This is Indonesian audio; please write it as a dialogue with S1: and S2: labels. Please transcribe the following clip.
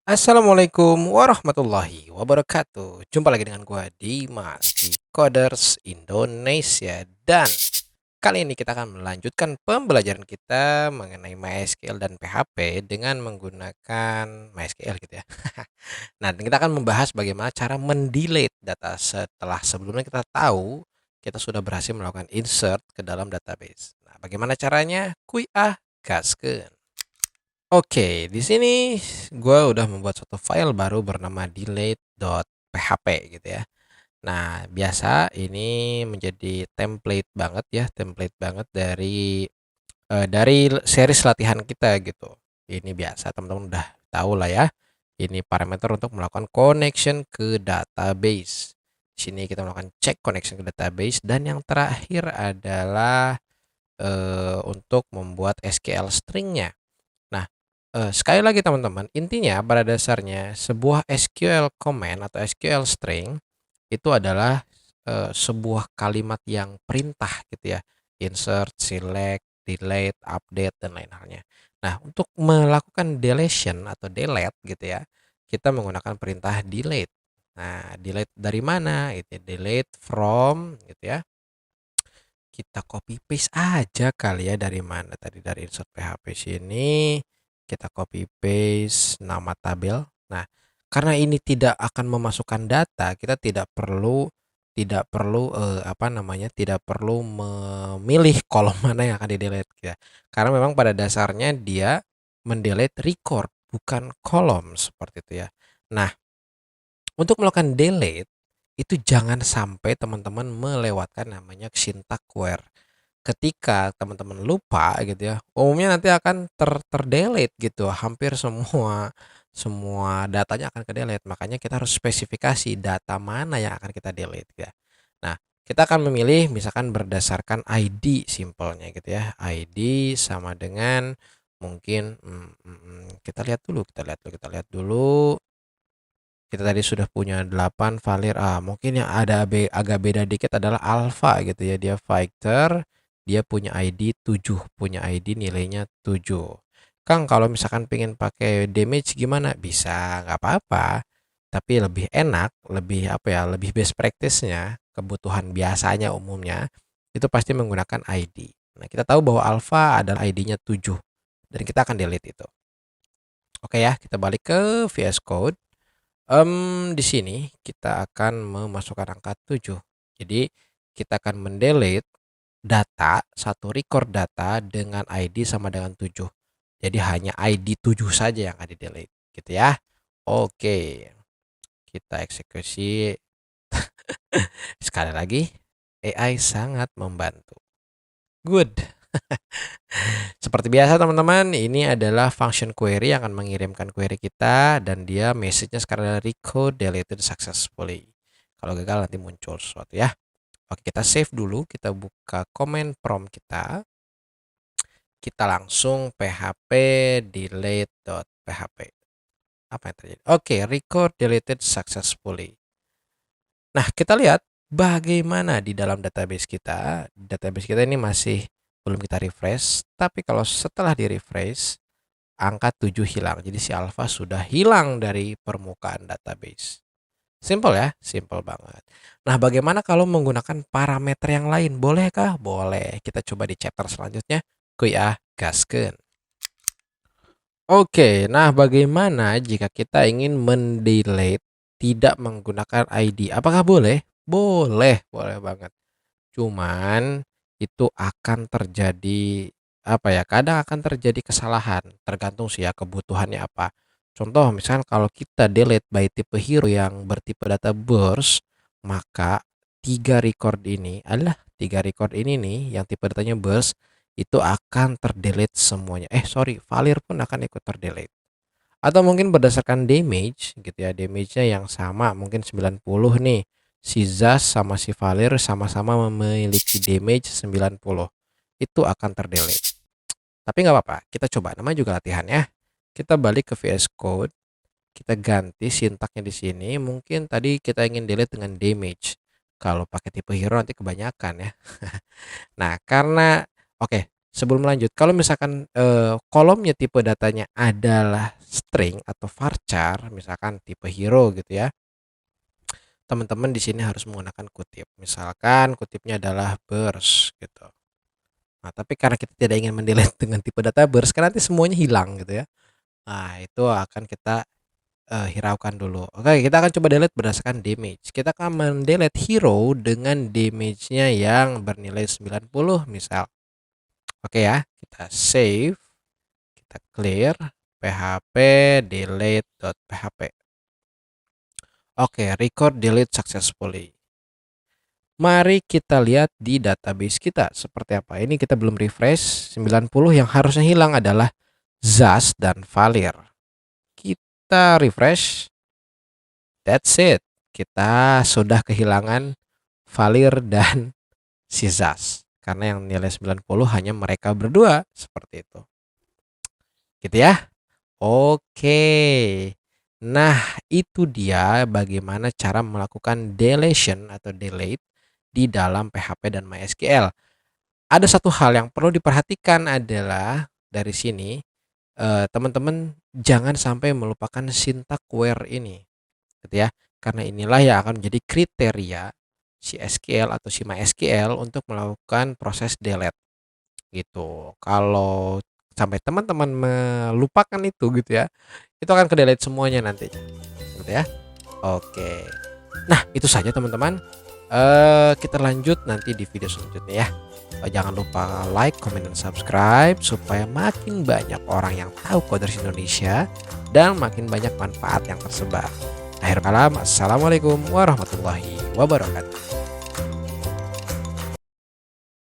S1: Assalamualaikum warahmatullahi wabarakatuh. Jumpa lagi dengan gua Dimas di Coders Indonesia dan kali ini kita akan melanjutkan pembelajaran kita mengenai MySQL dan PHP dengan menggunakan MySQL gitu ya. Nah, kita akan membahas bagaimana cara mendelete data setelah sebelumnya kita tahu kita sudah berhasil melakukan insert ke dalam database. Nah, bagaimana caranya? Kuy gaskeun. Oke, di sini gue udah membuat suatu file baru bernama delete.php gitu ya. Nah, biasa ini menjadi template banget dari series latihan kita gitu. Ini biasa teman-teman udah tahu lah ya. Ini parameter untuk melakukan connection ke database. Di sini kita melakukan check connection ke database dan yang terakhir adalah untuk membuat SQL stringnya. Nah, sekali lagi teman-teman, intinya pada dasarnya sebuah SQL command atau SQL string itu adalah, sebuah kalimat yang perintah gitu ya, insert, select, delete, update, dan lain halnya. Nah, untuk melakukan deletion atau delete gitu ya, kita menggunakan perintah delete. Nah, delete dari mana? Itu delete from gitu ya. Kita copy paste aja kali ya, dari mana tadi, dari insert PHP sini, kita copy paste nama tabel. Nah, karena ini tidak akan memasukkan data, kita tidak perlu memilih kolom mana yang akan di-delete ya. Karena memang pada dasarnya dia mendelete record bukan kolom seperti itu ya. Nah, untuk melakukan delete itu jangan sampai teman-teman melewatkan namanya syntax where. Ketika teman-teman lupa gitu ya, umumnya nanti akan terdelete gitu, hampir semua semua datanya akan ke-delete. Makanya kita harus spesifikasi data mana yang akan kita delete ya. Nah, kita akan memilih misalkan berdasarkan ID simpelnya gitu ya. ID sama dengan mungkin kita lihat dulu. Kita tadi sudah punya 8 valir mungkin yang agak beda dikit adalah alpha gitu ya, dia fighter, dia punya ID 7, punya ID nilainya 7. Kang, kalau misalkan pengen pakai damage gimana? Bisa, nggak apa-apa. Tapi lebih enak, lebih apa ya, lebih best practice-nya, kebutuhan biasanya umumnya itu pasti menggunakan ID. Nah, kita tahu bahwa alpha adalah ID-nya 7 dan kita akan delete itu. Oke ya, kita balik ke VS Code. Di sini kita akan memasukkan angka 7. Jadi kita akan mendelete data, satu record data dengan ID sama dengan 7. Jadi hanya ID 7 saja yang akan di-delete gitu ya. Oke, kita eksekusi. Sekali lagi, AI sangat membantu. Good. Seperti biasa teman-teman, ini adalah function query yang akan mengirimkan query kita dan dia message-nya sekarang adalah record deleted successfully. Kalau gagal nanti muncul sesuatu ya. Oke, kita save dulu, kita buka command prompt kita. Kita langsung php delete.php. Apa yang terjadi? Oke, record deleted successfully. Nah, kita lihat bagaimana di dalam database kita. Database kita ini masih belum kita refresh, tapi kalau setelah di-refresh angka 7 hilang. Jadi si alpha sudah hilang dari permukaan database. Simple ya, simple banget. Nah, bagaimana kalau menggunakan parameter yang lain? Bolehkah? Boleh. Kita coba di chapter selanjutnya. Kuy gaskeun. Oke, nah bagaimana jika kita ingin mendelete tidak menggunakan ID? Apakah boleh? Boleh, boleh banget. Cuman itu akan terjadi apa ya? Kadang akan terjadi kesalahan, tergantung sih ya kebutuhannya apa. Contoh misal kalau kita delete by tipe hero yang bertipe data burst, maka tiga record ini nih yang tipe datanya burst itu akan terdelete semuanya. Sorry, valir pun akan ikut terdelete. Atau mungkin berdasarkan damage gitu ya, damage-nya yang sama mungkin 90 nih. Si Zaz sama si Valir sama-sama memiliki damage 90. Itu akan terdelete. Tapi nggak apa-apa, kita coba. Namanya juga latihan ya. Kita balik ke VS Code, kita ganti sintaknya di sini. Mungkin tadi kita ingin delete dengan damage. Kalau pakai tipe hero nanti kebanyakan ya. Nah, karena oke, sebelum lanjut, kalau misalkan kolomnya tipe datanya adalah string atau varchar, misalkan tipe hero gitu ya, teman-teman di sini harus menggunakan kutip. Misalkan kutipnya adalah burst gitu. Nah, tapi karena kita tidak ingin mendelete dengan tipe data burst, kan nanti semuanya hilang gitu ya. Nah, itu akan kita hiraukan dulu. Oke, kita akan coba delete berdasarkan damage. Kita akan mendelete hero dengan damage-nya yang bernilai 90 misal. Oke ya, kita save, kita clear php delete.php. Oke, record delete successfully. Mari kita lihat di database kita seperti apa. Ini kita belum refresh. 90 yang harusnya hilang adalah Zaz dan Valir. Kita refresh. That's it. Kita sudah kehilangan Valir dan si Zaz. Karena yang nilai 90 hanya mereka berdua. Seperti itu. Gitu ya. Oke. Nah, itu dia bagaimana cara melakukan deletion atau delete di dalam PHP dan MySQL. Ada satu hal yang perlu diperhatikan adalah dari sini teman-teman jangan sampai melupakan syntax where ini, gitu ya. Karena inilah yang akan menjadi kriteria si SQL atau si MySQL untuk melakukan proses delete gitu. Kalau sampai teman-teman melupakan itu gitu ya, itu akan ke delete semuanya nantinya, gitu ya. Oke. Nah, itu saja teman-teman. Kita lanjut nanti di video selanjutnya ya. Jangan lupa like, comment, dan subscribe supaya makin banyak orang yang tahu Coders Indonesia dan makin banyak manfaat yang tersebar. Akhir kalam, assalamualaikum warahmatullahi wabarakatuh.